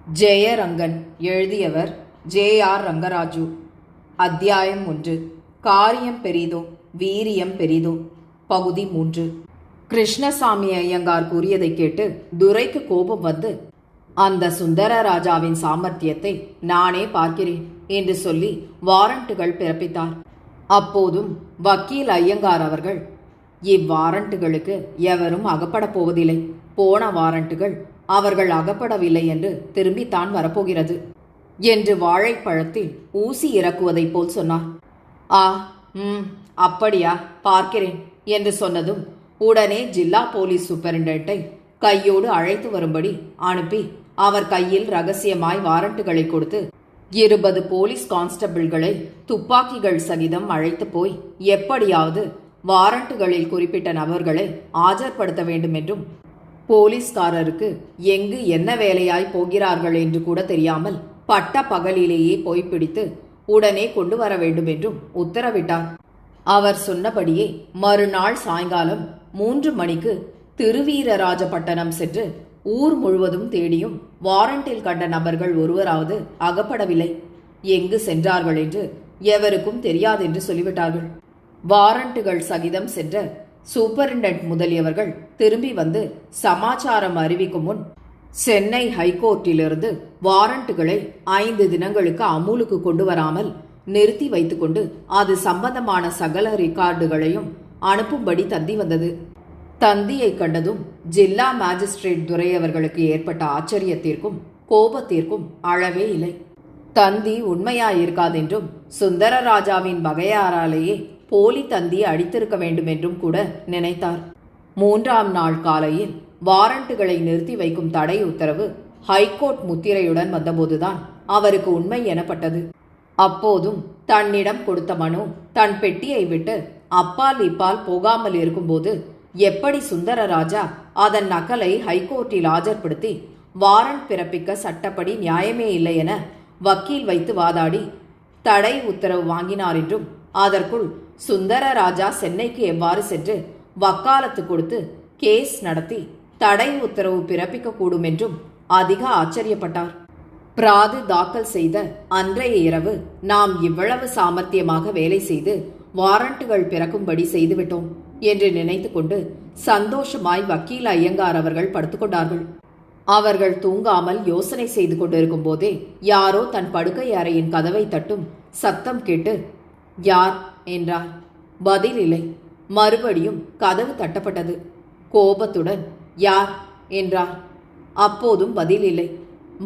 ஜெயரங்கன். எழுதியவர் ஜே.ஆர். ரங்கராஜு. அத்தியாயம் 1. காரியம் பெரிதோ வீரியம் பெரிதோ. பகுதி 3. கிருஷ்ணசாமி ஐயங்கார் கூறியதை கேட்டு துரைக்கு கோபம் வந்து, அந்த சுந்தரராஜாவின் சாமர்த்தியத்தை நானே பார்க்கிறேன் என்று சொல்லி வாரண்ட்டுகள் பிறப்பித்தார். அப்போதும் வக்கீல் ஐயங்கார் அவர்கள், இவ்வாரண்ட்டுகளுக்கு எவரும் அகப்படப் போவதில்லை. போன வாரண்ட்டுகள் அவர்கள் அகப்படவில்லை என்று திரும்பித்தான் வரப்போகிறது என்று வாழைப்பழத்தில் ஊசி இறக்குவதைப் போல் சொன்னார். ஆ, அப்படியா, பார்க்கிறேன் என்று சொன்னதும் உடனே ஜில்லா போலீஸ் சூப்பரிண்டென்டை கையோடு அழைத்து வரும்படி அனுப்பி அவர் கையில் ரகசியமாய் வாரண்ட்டுகளை கொடுத்து 20 போலீஸ் கான்ஸ்டபிள்களை துப்பாக்கிகள் சகிதம் அழைத்து போய் எப்படியாவது வாரண்ட்டுகளில் குறிப்பிட்ட நபர்களை ஆஜர்படுத்த வேண்டும் என்றும், போலீஸ்காரருக்கு எங்கு என்ன வேலையாய் போகிறார்கள் என்று கூட தெரியாமல் பட்ட பகலிலேயே போய் பிடித்து உடனே கொண்டு வர வேண்டும் என்றும் உத்தரவிட்டார். அவர் சொன்னபடியே மறுநாள் சாயங்காலம் 3 மணிக்கு திருவீரராஜபட்டணம் சென்று ஊர் முழுவதும் தேடியும் வாரண்டில் கண்ட நபர்கள் ஒருவராவது அகப்படவில்லை. எங்கு சென்றார்கள் என்று எவருக்கும் தெரியாதென்று சொல்லிவிட்டார்கள். வாரண்ட்டுகள் சகிதம் சென்ற சூப்பரிண்டென்ட் முதலியவர்கள் திரும்பி வந்து சமாச்சாரம் அறிவிக்கும் முன் சென்னை ஹைகோர்ட்டிலிருந்து வாரண்ட்டுகளை 5 தினங்களுக்கு அமுலுக்கு கொண்டு வராமல் நிறுத்தி வைத்துக்கொண்டு அது சம்பந்தமான சகல ரெக்கார்டுகளையும் அனுப்பும்படி தந்தி வந்தது. தந்தியை கண்டதும் ஜில்லா மேஜிஸ்ட்ரேட் துரை அவர்களுக்கு ஏற்பட்ட ஆச்சரியத்திற்கும் கோபத்திற்கும் அளவே இல்லை. தந்தி உண்மையாயிருக்காதென்றும் சுந்தரராஜாவின் வகையாராலேயே போலி தந்தியை அடித்திருக்க வேண்டும் என்றும் கூட நினைத்தார். 3ஆம் நாள் காலையில் வாரண்ட்டுகளை நிறுத்தி வைக்கும் தடை உத்தரவு ஹைகோர்ட் முத்திரையுடன் வந்தபோதுதான் அவருக்கு உண்மை எனப்பட்டது. அப்போதும் தன்னிடம் கொடுத்த மனு தன் பெட்டியை விட்டு அப்பால் இப்பால் போகாமல் இருக்கும்போது எப்படி சுந்தரராஜா அதன் நகலை ஹைகோர்ட்டில் ஆஜர்படுத்தி வாரண்ட் பிறப்பிக்க சட்டப்படி நியாயமே இல்லை என வக்கீல் வைத்து வாதாடி தடை உத்தரவு வாங்கினார் என்றும், அதற்குள் சுந்தரராஜா சென்னைக்கு எவ்வாறு சென்று வக்காலத்து கொடுத்து கேஸ் நடத்தி தடை உத்தரவு பிறப்பிக்க கூடும் என்றும் அதிக ஆச்சரியப்பட்டார். பிராது தாக்கல் செய்த அன்றைய இரவு நாம் இவ்வளவு சாமர்த்தியமாக வேலை செய்து வாரண்ட்டுகள் பிறக்கும்படி செய்துவிட்டோம் என்று நினைத்து கொண்டு சந்தோஷமாய் வக்கீல் ஐயங்கார் அவர்கள் படுத்துக்கொண்டார்கள். அவர்கள் தூங்காமல் யோசனை செய்து கொண்டிருக்கும் போதே யாரோ தன் படுக்கை அறையின் கதவை தட்டும் சத்தம் கேட்டு, யார் என்றார். பதில் இல்லை. மறுபடியும் கதவு தட்டப்பட்டது. கோபத்துடன் யார் என்றார். அப்போதும் பதில் இல்லை.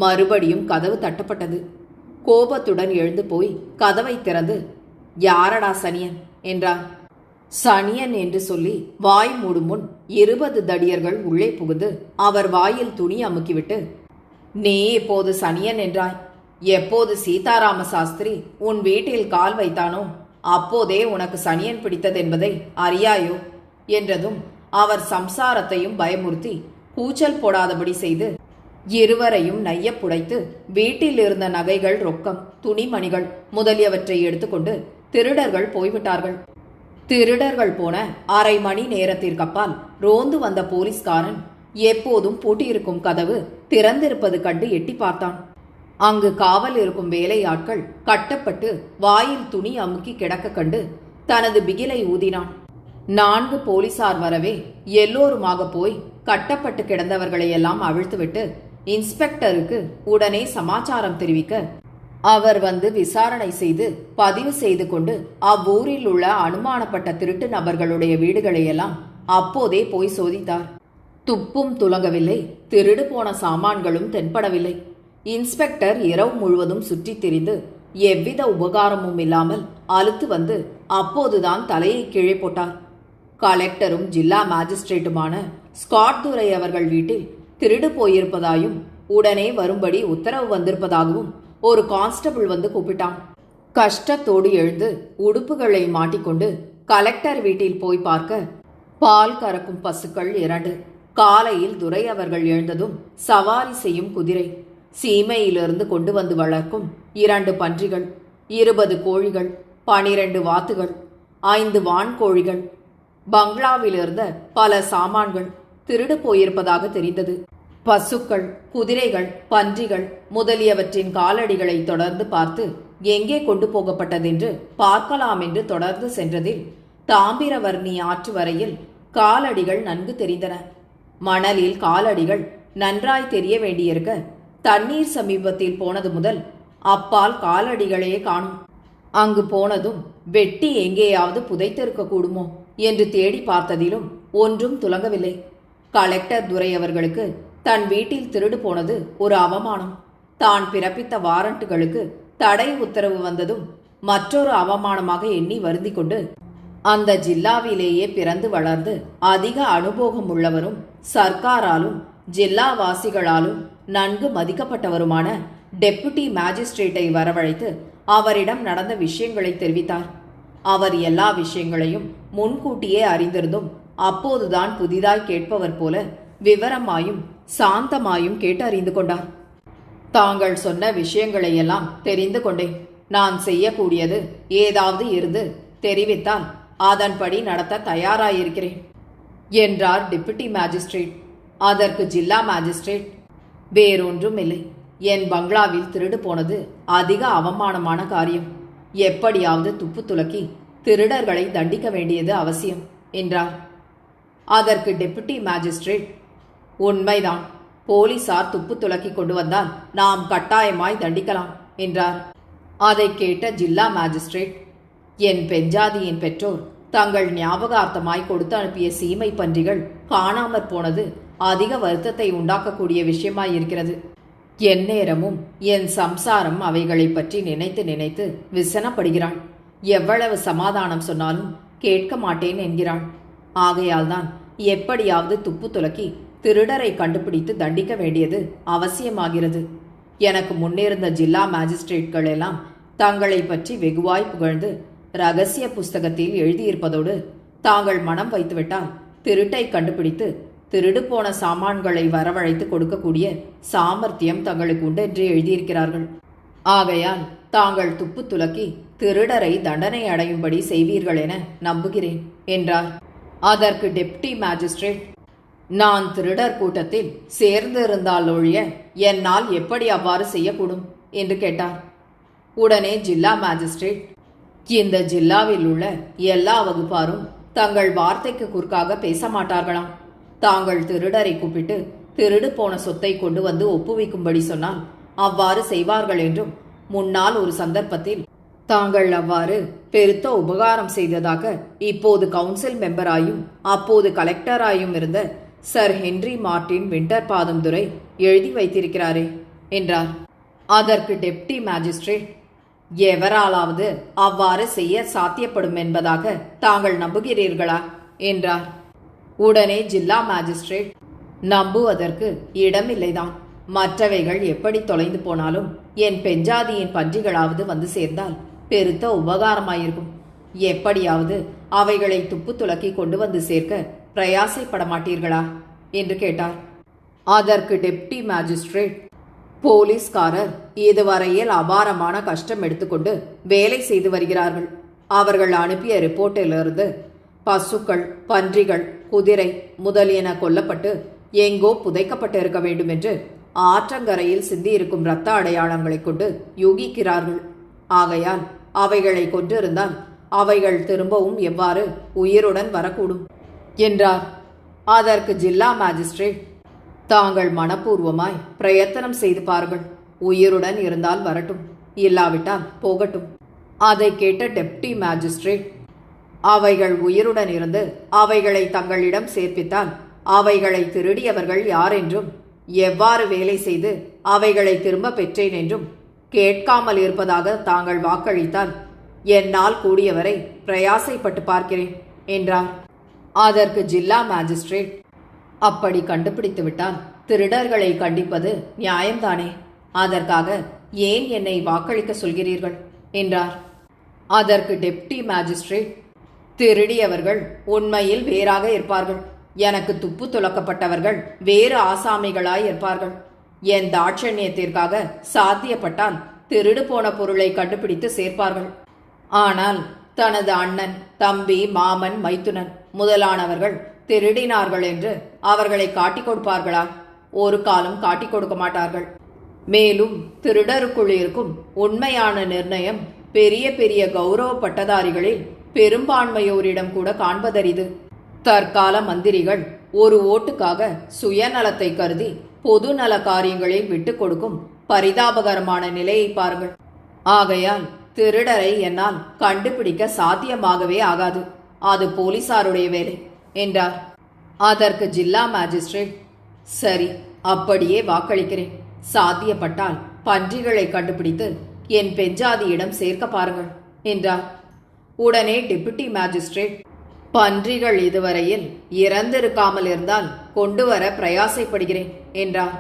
மறுபடியும் கதவு தட்டப்பட்டது. கோபத்துடன் எழுந்து போய் கதவை திறந்து, யாரடா சனியன் என்றார். சனியன் என்று சொல்லி வாய் மூடும் முன் 20 தடியர்கள் உள்ளே புகுந்து அவர் வாயில் துணி அமுக்கிவிட்டு, நீ இப்போது சனியன் என்றாய். எப்போது சீதாராம சாஸ்திரி உன் வீட்டில் கால் வைத்தானோ அப்போதே உனக்கு சனியன் பிடித்ததென்பதை அறியாயோ என்றதும் அவர் சம்சாரத்தையும் பயமுறுத்தி கூச்சல் போடாதபடி செய்து இருவரையும் நைய புடைத்து வீட்டில் இருந்த நகைகள், ரொக்கம், துணிமணிகள் முதலியவற்றை எடுத்துக்கொண்டு திருடர்கள் போய்விட்டார்கள். திருடர்கள் போன அரை மணி நேரத்திற்கப்பால் ரோந்து வந்த போலீஸ்காரன் எப்போதும் பூட்டியிருக்கும் கதவு திறந்திருப்பது கண்டு எட்டி பார்த்தான். அங்கு காவல் இருக்கும் வேலையாட்கள் கட்டப்பட்டு வாயில் துணி அமுக்கி கிடக்க கண்டு தனது பிகிலை ஊதினான். 4 போலீசார் வரவே எல்லோருமாக போய் கட்டப்பட்டு கிடந்தவர்களையெல்லாம் அவிழ்த்துவிட்டு இன்ஸ்பெக்டருக்கு உடனே சமாச்சாரம் தெரிவிக்க அவர் வந்து விசாரணை செய்து பதிவு செய்து கொண்டு அவ்வூரில் உள்ள அனுமானப்பட்ட திருட்டு நபர்களுடைய வீடுகளையெல்லாம் அப்போதே போய் சோதித்தார். துப்பும் துலங்கவில்லை. திருடு போன சாமான்களும் தென்படவில்லை. இன்ஸ்பெக்டர் இரவு முழுவதும் சுற்றித் திரிந்து எவ்வித உபகாரமும் இல்லாமல் அலுத்து வந்து அப்போதுதான் தலையை கீழே போட்டார். கலெக்டரும் ஜில்லா மேஜிஸ்ட்ரேட்டுமான ஸ்காட் துரை அவர்கள் வீட்டில் திருடு போயிருப்பதாயும் உடனே வரும்படி உத்தரவு வந்திருப்பதாகவும் ஒரு கான்ஸ்டபிள் வந்து கூப்பிட்டான். கஷ்டத்தோடு எழுந்து உடுப்புகளை மாட்டிக்கொண்டு கலெக்டர் வீட்டில் போய் பார்க்க பால் கறக்கும் பசுக்கள் 2. காலையில் துரை அவர்கள் எழுந்ததும் சவாரி செய்யும் குதிரை, சீமையிலிருந்து கொண்டு வந்து வளர்க்கும் 2 பன்றிகள், 20 கோழிகள், 12 வாத்துகள், 5 வான்கோழிகள், பங்களாவிலிருந்த பல சாமான்கள் திருடு போயிருப்பதாக தெரிந்தது. பசுக்கள், குதிரைகள், பன்றிகள் முதலியவற்றின் காலடிகளை தொடர்ந்து பார்த்து எங்கே கொண்டு போகப்பட்டதென்று பார்க்கலாம் என்று தொடர்ந்து சென்றதில் தாமிரவர்ணி ஆற்று வரையில் காலடிகள் நன்கு தெரிந்தன. மணலில் காலடிகள் நன்றாய் தெரிய வேண்டியிருக்க தண்ணீர் சமீபத்தில் போனது முதல் அப்பால் காலடிகளே காணும். அங்கு போனதும் வெட்டி எங்கேயாவது புதைத்திருக்க கூடுமோ என்று தேடி பார்த்ததிலும் ஒன்றும் துலங்கவில்லை. கலெக்டர் துரை அவர்களுக்கு தன் வீட்டில் திருடு போனது ஒரு அவமானம். தான் பிறப்பித்த வாரண்ட்டுகளுக்கு தடை உத்தரவு வந்ததும் மற்றொரு அவமானமாக எண்ணி வருந்தி கொண்டு அந்த ஜில்லாவிலேயே பிறந்து வளர்ந்து அதிக அனுபவம் உள்ளவரும் சர்க்காராலும் ஜில்லாவாசிகளாலும் நன்கு மதிக்கப்பட்டவருமான டெப்புட்டி மேஜிஸ்ட்ரேட்டை வரவழைத்து அவரிடம் நடந்த விஷயங்களை தெரிவித்தார். அவர் எல்லா விஷயங்களையும் முன்கூட்டியே அறிந்திருந்தும் அப்போதுதான் புதிதாய் கேட்பவர் போல விவரமாயும் சாந்தமாயும் கேட்டு அறிந்து கொண்டார். தாங்கள் சொன்ன விஷயங்களையெல்லாம் தெரிந்து கொண்டேன். நான் செய்யக்கூடியது ஏதாவது இருந்து தெரிவித்தால் அதன்படி நடத்த தயாராயிருக்கிறேன் என்றார் டெபுட்டி மேஜிஸ்ட்ரேட். அதற்கு ஜில்லா மேஜிஸ்ட்ரேட், வேறொன்றும் இல்லை, என் பங்களாவில் திருடு போனது அதிக அவமானமான காரியம். எப்படியாவது துப்பு துலக்கி திருடர்களை தண்டிக்க வேண்டியது அவசியம் என்றார். அதற்கு டெபுட்டி மேஜிஸ்ட்ரேட், உண்மைதான், போலீசார் துப்பு துலக்கி கொண்டு வந்தால் நாம் கட்டாயமாய் தண்டிக்கலாம் என்றார். அதை கேட்ட ஜில்லா மேஜிஸ்ட்ரேட், என் பெஞ்சாதியின் பெற்றோர் தங்கள் ஞாபகார்த்தமாய் கொடுத்து அனுப்பிய சீமை பன்றிகள் காணாமற் போனது அதிக வருத்தத்தை உண்டாக்கக்கூடிய விஷயமாயிருக்கிறது. எந்நேரமும் என் சம்சாரம் அவைகளை பற்றி நினைத்து நினைத்து விசனப்படுகிறாள். எவ்வளவு சமாதானம் சொன்னாலும் கேட்க மாட்டேன் என்கிறாள். ஆகையால்தான் எப்படியாவது துப்பு துலக்கி திருடரை கண்டுபிடித்து தண்டிக்க வேண்டியது அவசியமாகிறது. எனக்கு முன்னிருந்த ஜில்லா மேஜிஸ்ட்ரேட்கள் எல்லாம் தங்களை பற்றி வெகுவாய் புகழ்ந்து ரகசிய புஸ்தகத்தில் எழுதியிருப்பதோடு தாங்கள் மனம் வைத்துவிட்டால் திருட்டை கண்டுபிடித்து திருடு போன சாமான்களை வரவழைத்து கொடுக்கக்கூடிய சாமர்த்தியம் தங்களுக்கு உண்டு என்று எழுதியிருக்கிறார்கள். ஆகையால் தாங்கள் துப்பு துலக்கி திருடரை தண்டனை அடையும்படி செய்வீர்கள் என நம்புகிறேன் என்றார். அதற்கு டெப்டி மேஜிஸ்ட்ரேட், நான் திருடர் கூட்டத்தில் சேர்ந்திருந்தால் ஒழிய என்னால் எப்படி அவ்வாறு செய்யக்கூடும் என்று கேட்டார். உடனே ஜில்லா மேஜிஸ்ட்ரேட், இந்த ஜில்லாவில் உள்ள எல்லா வகுப்பாரும் தங்கள் வார்த்தைக்கு குறுக்காக பேச மாட்டார்களாம். தாங்கள் திருடரை கூப்பிட்டு திருடு போன சொத்தை கொண்டு வந்து ஒப்புவிக்கும்படி சொன்னால் அவ்வாறு செய்வார்கள் என்றும் முன்னால் ஒரு சந்தர்ப்பத்தில் தாங்கள் அவ்வாறு பெருத்த உபகாரம் செய்ததாக இப்போது கவுன்சில் மெம்பராயும் அப்போது கலெக்டராயும் இருந்த சர் ஹென்றி மார்டின் விண்டர் பாதம் துரை எழுதி வைத்திருக்கிறாரே என்றார். அதற்கு டெப்டி மேஜிஸ்ட்ரேட், எவராலாவது அவ்வாறு செய்ய சாத்தியப்படும் என்பதாக தாங்கள் நம்புகிறீர்களா என்றார். உடனே ஜில்லா மேஜிஸ்ட்ரேட், நம்புவதற்கு இடமில்லைதான். மற்றவைகள் எப்படி தொலைந்து போனாலும் என் பெஞ்சாதியின் பன்றிகளாவது வந்து சேர்ந்தால் பெருத்த உபகாரமாயிருக்கும். எப்படியாவது அவைகளை துப்பு துலக்கி கொண்டு வந்து சேர்க்க பிரயாசைப்பட மாட்டீர்களா என்று கேட்டார். அதற்கு டெப்டி மேஜிஸ்ட்ரேட், போலீஸ்காரர் இதுவரையில் அபாரமான கஷ்டம் எடுத்துக்கொண்டு வேலை செய்து வருகிறார்கள். அவர்கள் அனுப்பிய ரிப்போர்ட்டிலிருந்து பசுக்கள், பன்றிகள், குதிரை முதலியன கொல்லப்பட்டு எங்கோ புதைக்கப்பட்டு இருக்க வேண்டும் என்று ஆற்றங்கரையில் சிந்தியிருக்கும் இரத்த அடையாளங்களை கொண்டு யூகிக்கிறார்கள். ஆகையால் அவைகளை கொன்றிருந்தால் அவைகள் திரும்பவும் எவ்வாறு உயிருடன் வரக்கூடும் என்றார். அதற்கு ஜில்லா மேஜிஸ்ட்ரேட், தாங்கள் மனப்பூர்வமாய் பிரயத்தனம் செய்து பாருங்கள். உயிருடன் இருந்தால் வரட்டும், இல்லாவிட்டால் போகட்டும். அதை கேட்ட டெப்டி மேஜிஸ்ட்ரேட், அவைகள் உயிருடன் இருந்து அவைகளை தங்களிடம் சேர்ப்பித்தால் அவைகளை திருடியவர்கள் யார் என்றும் எவ்வாறு வேலை செய்து அவைகளை திரும்ப பெற்றேன் என்றும் கேட்காமல் இருப்பதாக தாங்கள் வாக்களித்தால் என்னால் கூடியவரை பிரயாசைப்பட்டு பார்க்கிறேன் என்றார். அதற்கு ஜில்லா மேஜிஸ்ட்ரேட், அப்படி கண்டுபிடித்து விட்டால் திருடர்களை கண்டிப்பது நியாயம்தானே, அதற்காக ஏன் என்னை வாக்களிக்க சொல்கிறீர்கள் என்றார். அதற்கு டெப்டி மேஜிஸ்ட்ரேட், திருடியவர்கள் உண்மையில் வேறாக இருப்பார்கள். எனக்கு துப்பு துலக்கப்பட்டவர்கள் வேறு ஆசாமிகளாய் இருப்பார்கள். என் தாட்சண்யத்திற்காக சாத்தியப்பட்டால் திருடு போன பொருளை கண்டுபிடித்து சேர்ப்பார்கள். ஆனால் தனது அண்ணன், தம்பி, மாமன், மைத்துனன் முதலானவர்கள் திருடினார்கள் என்று அவர்களை காட்டிக் கொடுப்பார்களா ஒரு காலம் காட்டிக் கொடுக்க மாட்டார்கள். மேலும் திருடருக்குள் இருக்கும் உண்மையான நிர்ணயம் பெரிய பெரிய கௌரவ பட்டதாரிகளில் பெரும்பான்மையோரிடம் கூட காண்பதரிது. தற்கால மந்திரிகள் ஒரு ஓட்டுக்காக சுயநலத்தை கருதி பொது நல காரியங்களில் விட்டுக் கொடுக்கும் பரிதாபகரமான நிலையை பாருங்கள். ஆகையால் திருடரை என்னால் கண்டுபிடிக்க சாத்தியமாகவே ஆகாது. அது போலீசாருடைய வேலை என்றார். அதற்கு ஜில்லா மேஜிஸ்ட்ரேட், சரி, அப்படியே வாக்களிக்கிறேன். சாத்தியப்பட்டால் பன்றிகளை கண்டுபிடித்து என் பெஞ்சாதியிடம் சேர்க்க பாருங்கள் என்றார். உடனே டெபுட்டி மேஜிஸ்ட்ரேட், பன்றிகள் இதுவரையில் இறந்திருக்காமல் இருந்தால் கொண்டு வர பிரயாசைப்படுகிறேன் என்றார்.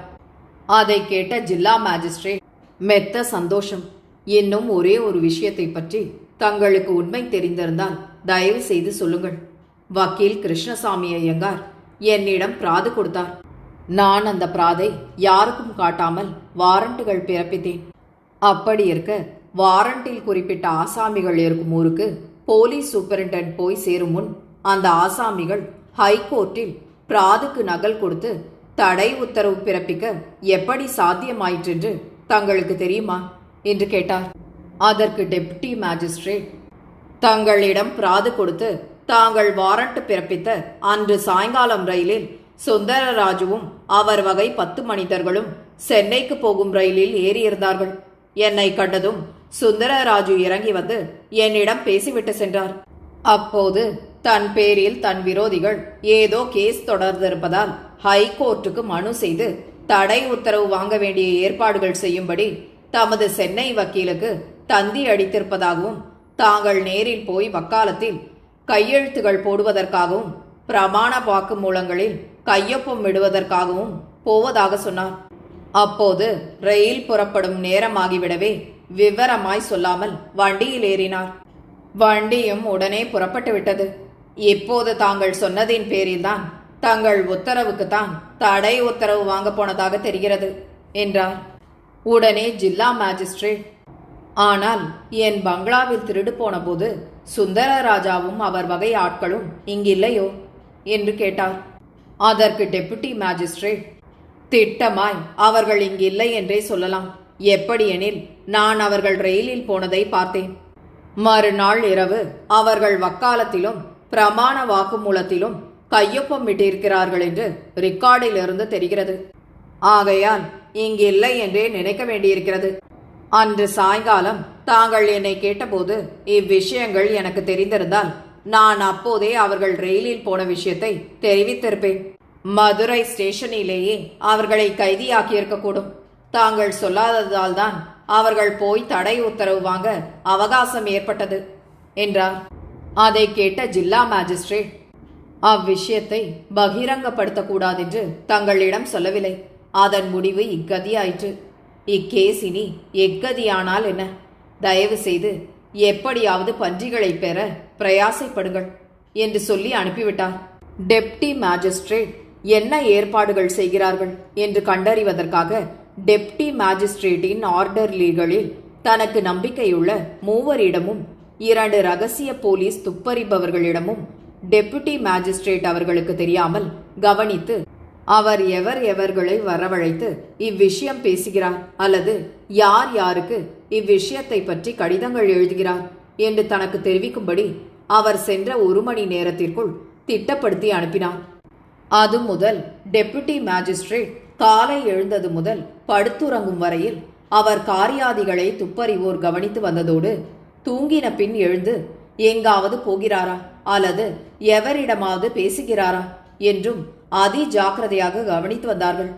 அதை கேட்ட ஜில்லா மேஜிஸ்ட்ரேட், மெத்த சந்தோஷம். இன்னும் ஒரே ஒரு விஷயத்தை பற்றி தங்களுக்கு உண்மை தெரிந்திருந்தால் தயவு செய்து சொல்லுங்கள். வக்கீல் கிருஷ்ணசாமி ஐயங்கார் என்னிடம் பிராது கொடுத்தார். நான் அந்த பிராதை யாருக்கும் காட்டாமல் வாரண்டுகள் பிறப்பித்தேன். அப்படி இருக்க வாரண்டில் குறிப்பிட்ட ஆசாமிகள் இருக்கும் ஊருக்கு போலீஸ் சூப்பரிண்டென்ட் போய் சேரும் முன் அந்த ஆசாமிகள் ஹைகோர்ட்டில் பிராதுக்கு நகல் கொடுத்து தடை உத்தரவு பிறப்பிக்க எப்படி சாத்தியமாயிற்றென்று தங்களுக்கு தெரியுமா என்று கேட்டார். அதற்கு டெப்டி மேஜிஸ்ட்ரேட், தங்களிடம் பிராது கொடுத்து தாங்கள் வாரண்ட் பிறப்பித்த அன்று சாயங்காலம் ரயிலில் சுந்தரராஜுவும் அவர் வகை 10 மனிதர்களும் சென்னைக்கு போகும் ரயிலில் ஏறியிருந்தார்கள். என்னை கண்டதும் சுந்தரராஜு இறங்கி வந்து என்னிடம் பேசிவிட்டு சென்றார். அப்போது தன் பேரில் தன் விரோதிகள் ஏதோ கேஸ் தொடர்ந்திருப்பதால் ஹைகோர்ட்டுக்கு மனு செய்து தடை உத்தரவு வாங்க வேண்டிய ஏற்பாடுகள் செய்யும்படி தமது சென்னை வக்கீலுக்கு தந்தி அடித்திருப்பதாகவும் தாங்கள் நேரில் போய் வக்காலத்தில் கையெழுத்துகள் போடுவதற்காகவும் பிரமாண வாக்குமூலங்களில் கையொப்பம் விடுவதற்காகவும் போவதாக சொன்னார். அப்போது ரயில் புறப்படும் நேரமாகிவிடவே விவரமாய் சொல்லாமல் வண்டியில் ஏறினார். வண்டியும் உடனே புறப்பட்டு விட்டது. இப்போது தாங்கள் சொன்னதின் பேரில்தான் தங்கள் உத்தரவுக்குத்தான் தடை உத்தரவு வாங்க போனதாக தெரிகிறது என்றார். உடனே ஜில்லா மேஜிஸ்ட்ரேட், ஆனால் என் பங்களாவில் திருடு போன போது சுந்தரராஜாவும் அவர் வகை ஆட்களும் இங்கில்லையோ என்று கேட்டார். அதற்கு டெபுட்டி மேஜிஸ்ட்ரேட், திட்டமாய் அவர்கள் இங்கில்லை என்றே சொல்லலாம். எப்படியெனில் நான் அவர்கள் ரயிலில் போனதை பார்த்தேன். மறுநாள் இரவு அவர்கள் வக்காலத்திலும் பிரமாண வாக்குமூலத்திலும் கையொப்பம் விட்டிருக்கிறார்கள் என்று ரெக்கார்டிலிருந்து தெரிகிறது. ஆகையால் இங்கில்லை என்றே நினைக்க வேண்டியிருக்கிறது. அன்று சாயங்காலம் தாங்கள் என்னை கேட்டபோது இவ்விஷயங்கள் எனக்கு தெரிந்திருந்தால் நான் அப்போதே அவர்கள் ரயிலில் போன விஷயத்தை தெரிவித்திருப்பேன். மதுரை ஸ்டேஷனிலேயே அவர்களை கைதியாக்கியிருக்கக்கூடும். தாங்கள் சொல்லாததால் தான் அவர்கள் போய் தடை உத்தரவு வாங்க அவகாசம் ஏற்பட்டது என்றார். அதை கேட்ட ஜில்லா மேஜிஸ்ட்ரேட், அவ்விஷயத்தை பகிரங்கப்படுத்தக்கூடாதென்று தங்களிடம் சொல்லவில்லை. அதன் முடிவு இக்கதியாயிற்று. இக்கேஸ் இனி எக்கதியானால் என்ன? தயவு செய்து எப்படியாவது பன்றிகளை பெற பிரயாசைப்படுங்கள் என்று சொல்லி அனுப்பிவிட்டார். டெப்டி மேஜிஸ்ட்ரேட் என்ன ஏற்பாடுகள் செய்கிறார்கள் என்று கண்டறிவதற்காக டெப்டி மேஜிஸ்ட்ரேட்டின் ஆர்டர்லிகளில் தனக்கு நம்பிக்கையுள்ள 3 2 ரகசிய போலீஸ் துப்பறிபவர்களிடமும் டெபுட்டி மேஜிஸ்ட்ரேட் அவர்களுக்கு தெரியாமல் கவனித்து அவர் எவர்களை வரவழைத்து இவ்விஷயம் பேசுகிறார் அல்லது யார் யாருக்கு இவ்விஷயத்தை பற்றி கடிதங்கள் எழுதுகிறார் என்று தனக்கு தெரிவிக்கும்படி அவர் சென்ற 1 மணி நேரத்திற்குள் திட்டப்படுத்தி அனுப்பினார். அது முதல் டெபுட்டி மேஜிஸ்ட்ரேட் காலை எழுந்தது முதல் படுத்துறங்கும் வரையில் அவர் காரியாதிகளை துப்பறிவோர் கவனித்து வந்ததோடு தூங்கின பின் எழுந்து எங்காவது போகிறாரா அல்லது எவரிடமாவது பேசுகிறாரா என்றும் அதி ஜாக்கிரதையாக கவனித்து வந்தார்கள்.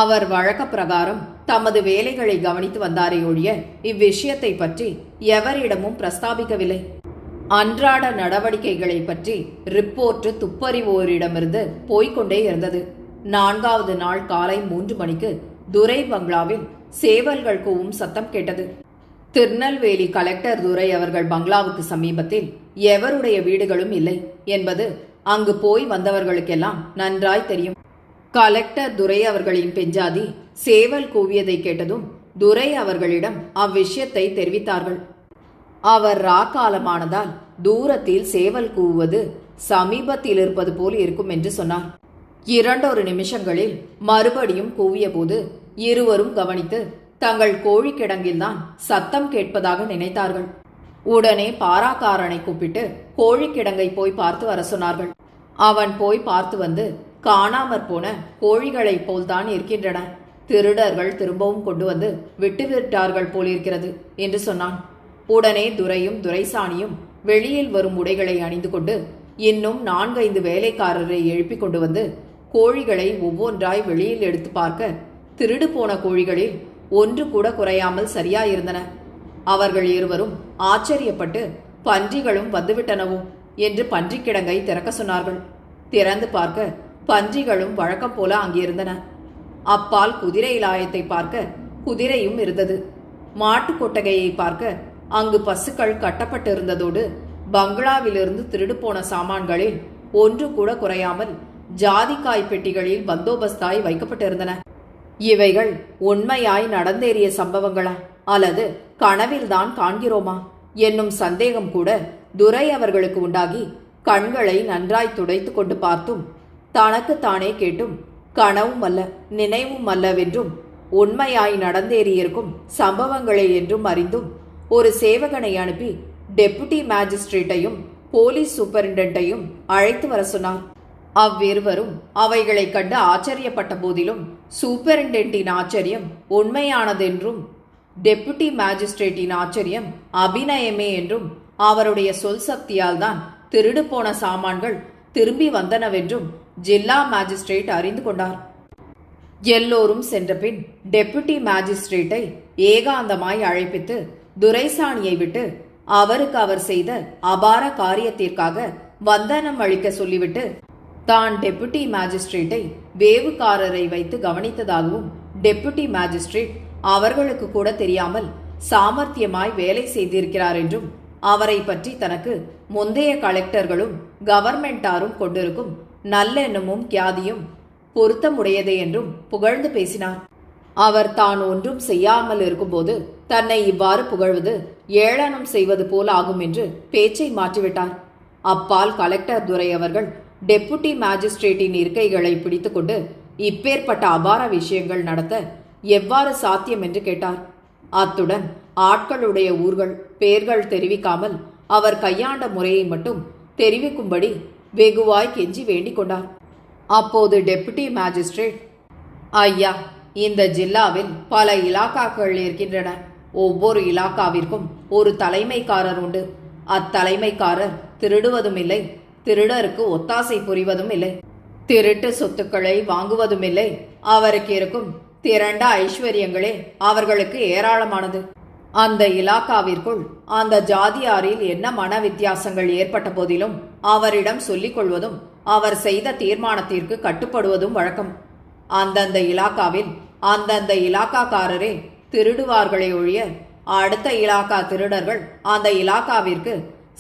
அவர் வழக்க பிரகாரம் தமது வேலைகளை கவனித்து வந்தாரே ஒழிய இவ்விஷயத்தை பற்றி எவரிடமும் பிரஸ்தாபிக்கவில்லை. அன்றாட நடவடிக்கைகளை பற்றி ரிப்போர்ட் துப்பறிவோரிடமிருந்து போய்கொண்டே இருந்தது. 4வது நாள் காலை 3 மணிக்கு துரை பங்களாவில் சேவல்கள் கூவும் சத்தம் கேட்டது. திருநெல்வேலி கலெக்டர் துரை அவர்கள் பங்களாவுக்கு சமீபத்தில் எவருடைய வீடுகளும் இல்லை என்பது அங்கு போய் வந்தவர்களுக்கெல்லாம் நன்றாய் தெரியும். கலெக்டர் துரை அவர்களின் பெஞ்சாதி சேவல் கூவியதை கேட்டதும் துரை அவர்களிடம் அவ்விஷயத்தை தெரிவித்தார்கள். அவர் ராக்காலமானதால் தூரத்தில் சேவல் கூவுவது சமீபத்தில் இருப்பது போல் இருக்கும் என்று சொன்னார். 2 நிமிஷங்களில் மறுபடியும் கூவியபோது இருவரும் கவனித்து தங்கள் கோழிக்கிடங்கில்தான் சத்தம் கேட்பதாக நினைத்தார்கள். உடனே பாராக்காரனை கூப்பிட்டு கோழிக்கிடங்கை போய் பார்த்து வர சொன்னார்கள். அவன் போய் பார்த்து வந்து, காணாமற் போன கோழிகளைப் போல்தான் இருக்கின்றன, திருடர்கள் திரும்பவும் கொண்டு வந்து விட்டுவிட்டார்கள் போலிருக்கிறது என்று சொன்னான். உடனே துரையும் துரைசாணியும் வெளியில் வரும் உடைகளை அணிந்து கொண்டு இன்னும் 4-5 வேலைக்காரரை எழுப்பிக் கொண்டு வந்து கோழிகளை ஒவ்வொன்றாய் வெளியில் எடுத்து பார்க்க திருடு போன கோழிகளில் ஒன்று கூட குறையாமல் சரியாயிருந்தன. அவர்கள் இருவரும் ஆச்சரியப்பட்டு, பன்றிகளும் வந்துவிட்டனவோ என்று பன்றிக்கிடங்கை திறக்க சொன்னார்கள். திறந்து பார்க்க பன்றிகளும் வழக்கம் போல அங்கிருந்தன. அப்பால் குதிரை இலாயத்தை பார்க்க குதிரையும் இருந்தது. மாட்டு கொட்டகையை பார்க்க அங்கு பசுக்கள் கட்டப்பட்டிருந்ததோடு பங்களாவிலிருந்து திருடு போன சாமான்களில் ஒன்று கூட குறையாமல் ஜாதிக்காய் பெட்டிகளில் பந்தோபஸ்தாய் வைக்கப்பட்டிருந்தன. இவைகள் உண்மையாய் நடந்தேறிய சம்பவங்களா அல்லது கனவில்தான் காண்கிறோமா என்னும் சந்தேகம் கூட துரை அவர்களுக்கு உண்டாகி கண்களை நன்றாய் துடைத்து கொண்டு பார்த்தும் தனக்குத்தானே கேட்டும் கனவும் அல்ல நினைவும் அல்லவென்றும் உண்மையாய் நடந்தேறியிருக்கும் சம்பவங்களை என்றும் அறிந்தும் ஒரு சேவகனை அனுப்பி டெபுட்டி மேஜிஸ்ட்ரேட்டையும் போலீஸ் சூப்பரிண்டென்ட்டையும் அழைத்து வர சொன்னார். அவ்விருவரும் அவைகளை கண்டு ஆச்சரியப்பட்ட போதிலும் சூப்பரிண்டென்டின் ஆச்சரியம் உண்மையானதென்றும் டெபுட்டி மேஜிஸ்ட்ரேட்டின் ஆச்சரியம் அபிநயமே என்றும் அவருடைய சொல் சக்தியால் தான் திருடு போன சாமான்கள் திரும்பி வந்தனவென்றும் ஜில்லா மேஜிஸ்ட்ரேட் அறிந்து கொண்டார். எல்லோரும் சென்றபின் டெபுட்டி மேஜிஸ்ட்ரேட்டை ஏகாந்தமாய் அழைப்பித்து துரைசாணியை விட்டு அவருக்கு அவர் செய்த அபார காரியத்திற்காக வந்தனம் அளிக்க சொல்லிவிட்டு தான் டெபுட்டி மேஜிஸ்ட்ரேட்டை வேவுக்காரரை வைத்து கவனித்ததாகவும் டெபுட்டி மேஜிஸ்ட்ரேட் அவர்களுக்கு கூட தெரியாமல் சாமர்த்தியமாய் வேலை செய்திருக்கிறார் என்றும் அவரை பற்றி தனக்கு முந்தைய கலெக்டர்களும் கவர்மெண்டாரும் கொண்டிருக்கும் நல்லெண்ணமும் கியாதியும் பொருத்தமுடையதே என்றும் புகழ்ந்து பேசினார். அவர் தான் ஒன்றும் செய்யாமல் இருக்கும்போது தன்னை இவ்வாறு புகழ்வது ஏளனம் செய்வது போல் ஆகும் என்று பேச்சை மாற்றிவிட்டார். அப்பால் கலெக்டர் துரை அவர்கள் டெபுட்டி மேஜிஸ்ட்ரேட்டின் இருக்கைகளை பிடித்துக்கொண்டு இப்பேற்பட்ட அபார விஷயங்கள் நடத்த எவ்வாறு சாத்தியம் என்று கேட்டார். அத்துடன் ஆட்களுடைய ஊர்கள் பெயர்கள் தெரிவிக்காமல் அவர் கையாண்ட முறையை மட்டும் தெரிவிக்கும்படி வெகுவாய் கெஞ்சி வேண்டிக் கொண்டார். அப்போது டெபுட்டி மேஜிஸ்ட்ரேட், ஐயா, இந்த ஜில்லாவில் பல இலாக்காக்கள் இருக்கின்றன. ஒவ்வொரு இலாக்காவிற்கும் ஒரு தலைமைக்காரர் உண்டு. அத்தலைமைக்காரர் திருடுவதும் இல்லை, திருடருக்கு ஒத்தாசை புரிவதும் இல்லை, திருட்டு சொத்துக்களை வாங்குவதும் இல்லை. அவருக்கு இருக்கும் திரண்ட ஐஸ்வர்யங்களே அவர்களுக்கு ஏராளமானது. அந்த இலாக்காவிற்குள் அந்த ஜாதியாரில் என்ன மன வித்தியாசங்கள் ஏற்பட்ட போதிலும் அவரிடம் சொல்லிக் கொள்வதும் அவர் செய்த தீர்மானத்திற்கு கட்டுப்படுவதும் வழக்கம். அந்தந்த இலாக்காவில் அந்தந்த இலாக்காக்காரரே திருடுவார்களே ஒழிய அடுத்த இலாக்கா திருடர்கள் அந்த இலாக்காவிற்கு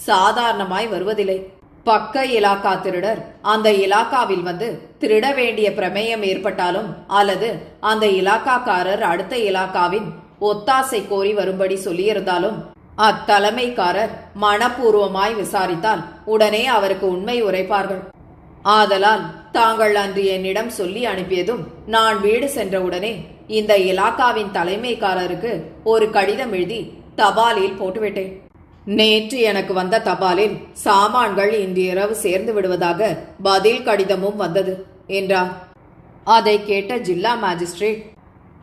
சாதாரணமாய் வருவதில்லை. பக்க இலாக்கா திருடர் அந்த இலாக்காவில் வந்து திருட வேண்டிய பிரமேயம் ஏற்பட்டாலும் அல்லது அந்த இலாக்காக்காரர் அடுத்த இலாக்காவின் ஒத்தாசை கோரி வரும்படி சொல்லியிருந்தாலும் அத்தலைமைக்காரர் மனப்பூர்வமாய் விசாரித்தால் உடனே அவருக்கு உண்மை உரைப்பார்கள். ஆதலால் தாங்கள் அன்று என்னிடம் சொல்லி அனுப்பியதும் நான் வீடு சென்றவுடனே இந்த இலாக்காவின் தலைமைக்காரருக்கு ஒரு கடிதம் எழுதி தபாலில் போட்டுவிட்டேன். நேற்று எனக்கு வந்த தபாலில் சாமான்கள் இன்று இரவு சேர்ந்து விடுவதாக பதில் கடிதமும் வந்தது என்றார். அதை கேட்ட ஜில்லா மேஜிஸ்ட்ரேட்,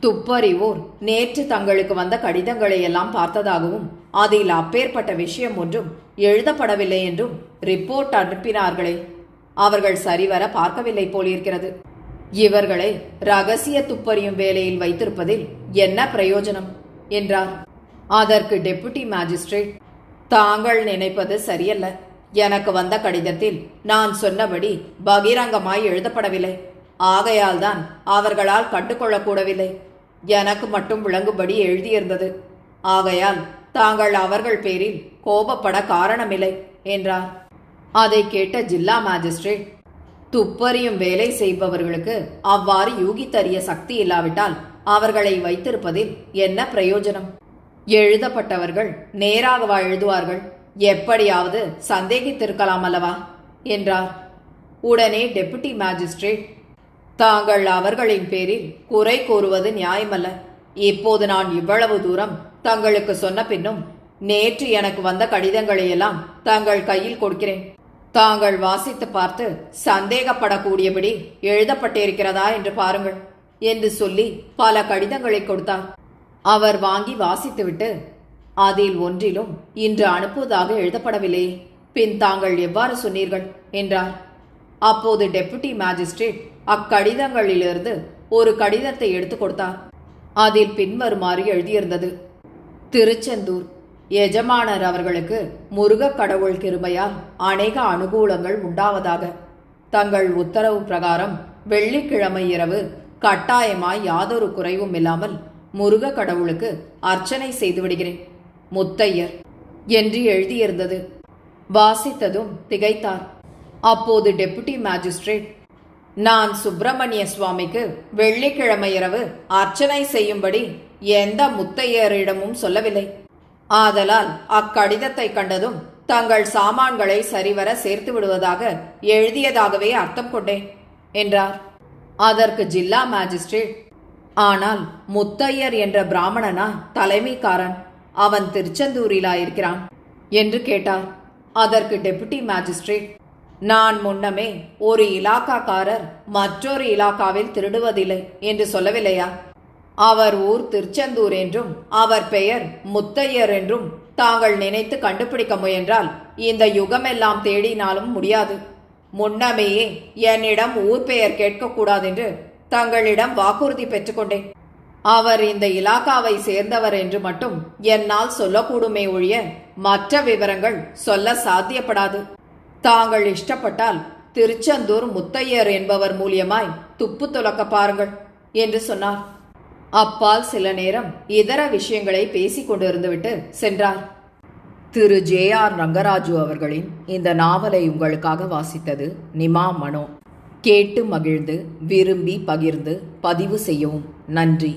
துப்பறிவோர் நேற்று தங்களுக்கு வந்த கடிதங்களை எல்லாம் பார்த்ததாகவும் அதில் அப்பேற்பட்ட விஷயம் ஒன்றும் எழுதப்படவில்லை என்றும் ரிப்போர்ட் அனுப்பினார்களே, அவர்கள் சரிவர பார்க்கவில்லை போலிருக்கிறது. இவர்களை ரகசிய துப்பறியும் வேலையில் வைத்திருப்பதில் என்ன பிரயோஜனம் என்றார். அதற்கு டெபுட்டி மேஜிஸ்ட்ரேட், தாங்கள் நினைப்பது சரியல்ல. எனக்கு வந்த கடிதத்தில் நான் சொன்னபடி பகிரங்கமாய் எழுதப்படவில்லை. ஆகையால்தான் அவர்களால் கண்டுகொள்ளக்கூடவில்லை. எனக்கு மட்டும் விளங்கும்படி எழுதியிருந்தது. ஆகையால் தாங்கள் அவர்கள் பேரில் கோபப்பட காரணமில்லை என்றார். அதை கேட்ட ஜில்லா மேஜிஸ்ட்ரேட், துப்பறியும் வேலை செய்பவர்களுக்கு அவ்வாறு யூகித்தறிய சக்தி இல்லாவிட்டால் அவர்களை வைத்திருப்பதில் என்ன பிரயோஜனம்? எழுதப்பட்டவர்கள் நேராகவா எழுதுவார்கள்? எப்படியாவது சந்தேகித்திருக்கலாம் அல்லவா என்றார். உடனே டெபுட்டி மேஜிஸ்ட்ரேட், தாங்கள் அவர்களின் பேரில் குறை கூறுவது நியாயமல்ல. இப்போது நான் இவ்வளவு தூரம் தங்களுக்கு சொன்ன பின்னும் நேற்று எனக்கு வந்த கடிதங்களையெல்லாம் தங்கள் கையில் கொடுக்கிறேன். தாங்கள் வாசித்து பார்த்து சந்தேகப்படக்கூடியபடி எழுதப்பட்டிருக்கிறதா என்று பாருங்கள் என்று சொல்லி பல கடிதங்களை கொடுத்தார். அவர் வாங்கி வாசித்துவிட்டு, அதில் ஒன்றிலும் இன்று அனுப்புவதாக எழுதப்படவில்லையே, பின் தாங்கள் எவ்வாறு சொன்னீர்கள் என்றார். அப்போது டெபுட்டி மேஜிஸ்ட்ரேட் அக்கடிதங்களிலிருந்து ஒரு கடிதத்தை எடுத்து கொடுத்தார். அதில் பின்வருமாறு எழுதியிருந்தது: திருச்செந்தூர் எஜமானர் அவர்களுக்கு முருகக் கடவுள் கிருபையால் அநேக அனுகூலங்கள் உண்டாவதாக. தங்கள் உத்தரவு பிரகாரம் வெள்ளிக்கிழமை இரவு கட்டாயமாய் யாதொரு குறைவும் இல்லாமல் முருகக் கடவுளுக்கு அர்ச்சனை செய்து விடுகிறேன். முத்தையர் என்று எழுதியிருந்தது. வாசித்ததும் திகைத்தார். அப்போது டெபுட்டி மேஜிஸ்ட்ரேட், நான் சுப்பிரமணிய சுவாமிக்கு வெள்ளிக்கிழமை இரவு அர்ச்சனை செய்யும்படி எந்த முத்தையரிடமும் சொல்லவில்லை. ஆதலால் அக்கடிதத்தை கண்டதும் தங்கள் சாமான்களை சரிவர சேர்த்து விடுவதாக எழுதியதாகவே அர்த்தம் கொண்டேன் என்றார். அதற்கு ஜில்லா மேஜிஸ்ட்ரேட், ஆனால் முத்தையர் என்ற பிராமணனா தலைமைக்காரன்? அவன் திருச்செந்தூரிலாயிருக்கிறான் என்று கேட்டார். அதற்கு டெபுட்டி மேஜிஸ்ட்ரேட், நான் முன்னமே ஒரு இலாக்காக்காரர் மற்றொரு இலாக்காவில் திருடுவதில்லை என்று சொல்லவில்லையா? அவர் ஊர் திருச்செந்தூர் என்றும் அவர் பெயர் முத்தையர் என்றும் தாங்கள் நினைத்து கண்டுபிடிக்க முயன்றால் இந்த யுகமெல்லாம் தேடினாலும் முடியாது. முன்னமேயே என்னிடம் ஊர் பெயர் கேட்கக்கூடாதென்று தங்களிடம் வாக்குறுதி பெற்றுக்கொண்டேன். அவர் இந்த இலாக்காவை சேர்ந்தவர் என்று மட்டும் என்னால் சொல்லக்கூடுமே ஒழிய மற்ற விவரங்கள் சொல்ல சாத்தியப்படாது. தாங்கள் இஷ்டப்பட்டால் திருச்செந்தூர் முத்தையர் என்பவர் மூலியமாய் துப்பு துலக்க பாருங்கள் என்று சொன்னார். அப்பால் சில நேரம் இதர விஷயங்களை பேசிக் கொண்டிருந்துவிட்டு சென்றார். திரு ஜே.ஆர். ரங்கராஜு அவர்களின் இந்த நாவலை உங்களுக்காக வாசித்தது நிமா மனோ. கேட்டு மகிழ்ந்து விரும்பி பகிர்ந்து பதிவு செய்யவும் நன்றி.